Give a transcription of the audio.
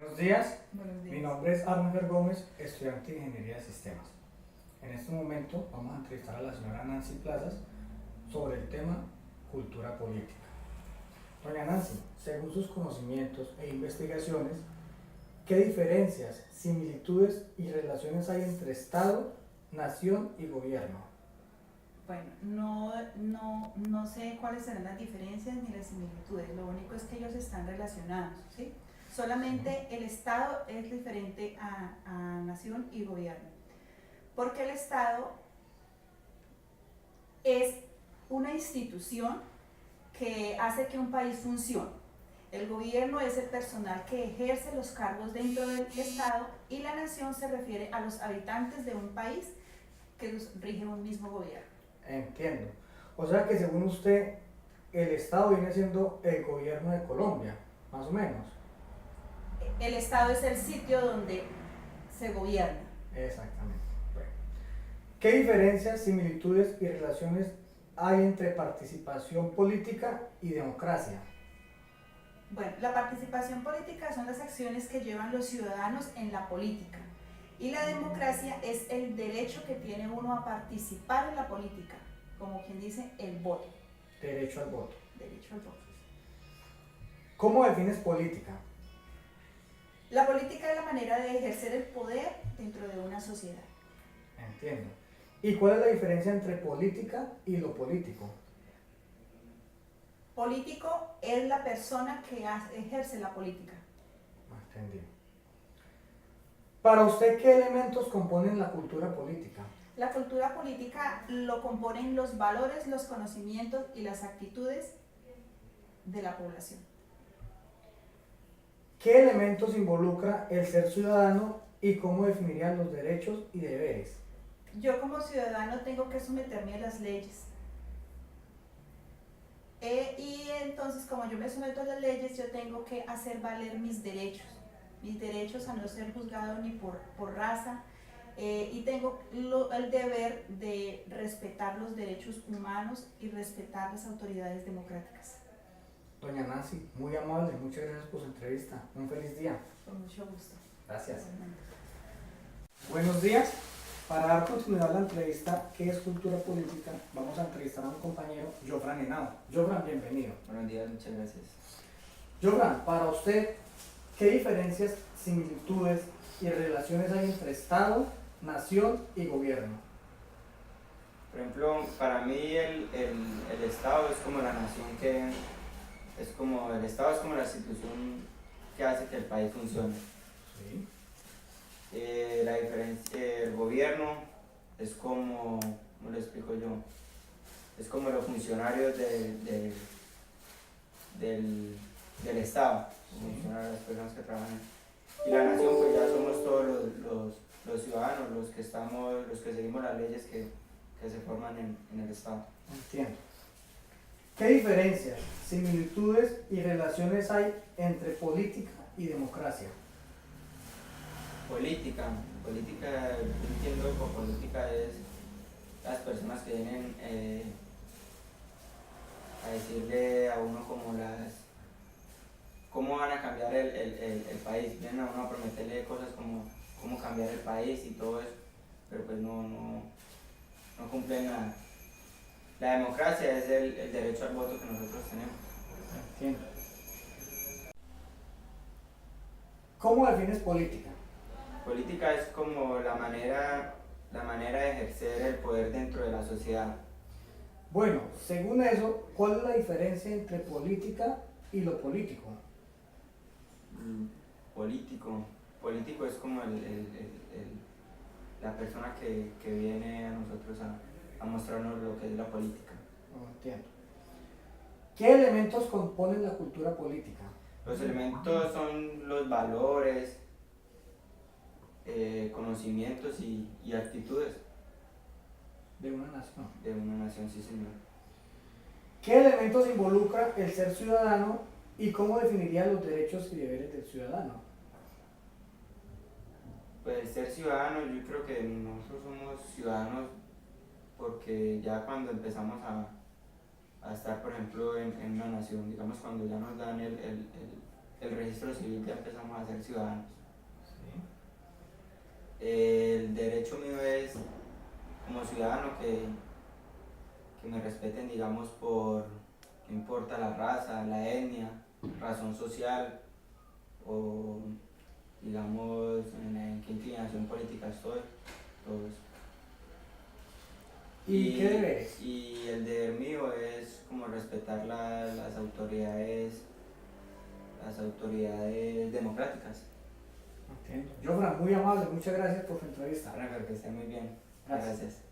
Buenos días, Buenos mi días. nombre es Arnold Gómez, estudiante de Ingeniería de Sistemas. En este momento vamos a entrevistar a la señora Nancy Plazas sobre el tema cultura política. Doña Nancy, según sus conocimientos e investigaciones, ¿qué diferencias, similitudes y relaciones hay entre Estado, nación y gobierno? Bueno, no sé cuáles serán las diferencias ni las similitudes, lo único es que ellos están relacionados, ¿sí? Solamente el Estado es diferente a nación y gobierno, porque el Estado es una institución que hace que un país funcione. El gobierno es el personal que ejerce los cargos dentro del Estado y la nación se refiere a los habitantes de un país que los rige un mismo gobierno. Entiendo. O sea que según usted, el Estado viene siendo el gobierno de Colombia, más o menos. El Estado es el sitio donde se gobierna. Exactamente. Bueno. ¿Qué diferencias, similitudes y relaciones hay entre participación política y democracia? Bueno, la participación política son las acciones que llevan los ciudadanos en la política y la democracia es el derecho que tiene uno a participar en la política, como quien dice el voto. Derecho al voto. Derecho al voto. ¿Cómo defines política? La política es la manera de ejercer el poder dentro de una sociedad. Entiendo. ¿Y cuál es la diferencia entre política y lo político? Político es la persona que ejerce la política. Entendido. Para usted, ¿qué elementos componen la cultura política? La cultura política lo componen los valores, los conocimientos y las actitudes de la población. ¿Qué elementos involucra el ser ciudadano y cómo definirían los derechos y deberes? Yo como ciudadano tengo que someterme a las leyes. Y entonces, como yo me someto a las leyes, yo tengo que hacer valer mis derechos a no ser juzgado ni por raza, y tengo el deber de respetar los derechos humanos y respetar las autoridades democráticas. Doña Nancy, muy amable, muchas gracias por su entrevista. Un feliz día. Con mucho gusto. Gracias. Igualmente. Buenos días. Para dar continuidad a la entrevista, ¿qué es cultura política? Vamos a entrevistar a un compañero, Jofran Henao. Jofran, bienvenido. Buenos días, muchas gracias. Jofran, para usted, ¿qué diferencias, similitudes y relaciones hay entre Estado, nación y gobierno? Por ejemplo, para mí el Estado es como la nación el Estado es como la institución que hace que el país funcione. Sí. La diferencia, el gobierno es como, ¿cómo le explico yo? Es como los funcionarios del Estado, Sí. las personas que trabajan. Y la nación, pues ya somos todos los ciudadanos, los que seguimos las leyes que se forman en el Estado. Entiendo. ¿Qué diferencias, similitudes y relaciones hay entre política y democracia? Política, yo entiendo que política es las personas que vienen a decirle a uno cómo van a cambiar el país, vienen a uno a prometerle cosas como cómo cambiar el país y todo eso, pero pues no cumplen nada. La democracia es el derecho al voto que nosotros tenemos. Entiendo. ¿Cómo defines política? Política es como la manera de ejercer el poder dentro de la sociedad. Bueno, según eso, ¿cuál es la diferencia entre política y lo político? Político es como la persona que viene a nosotros a mostrarnos lo que es la política. No entiendo. ¿Qué elementos componen la cultura política? Los elementos son los valores, conocimientos y actitudes De una nación. de una nación, sí señor. ¿Qué elementos involucra el ser ciudadano y cómo definiría los derechos y deberes del ciudadano? Pues ser ciudadano, yo creo que nosotros somos ciudadanos porque ya cuando empezamos a estar, por ejemplo, en una nación, digamos cuando ya nos dan el registro civil ya empezamos a ser ciudadanos. Sí. El derecho mío es, como ciudadano, que me respeten, digamos, por, no importa la raza, la etnia, razón social o, digamos, en qué inclinación política estoy, todo eso. ¿Y qué deberes? Y el deber mío es como respetar las autoridades democráticas. Entiendo. Jofran, muy amable, muchas gracias por su entrevista. Para que esté muy bien. Gracias. Gracias.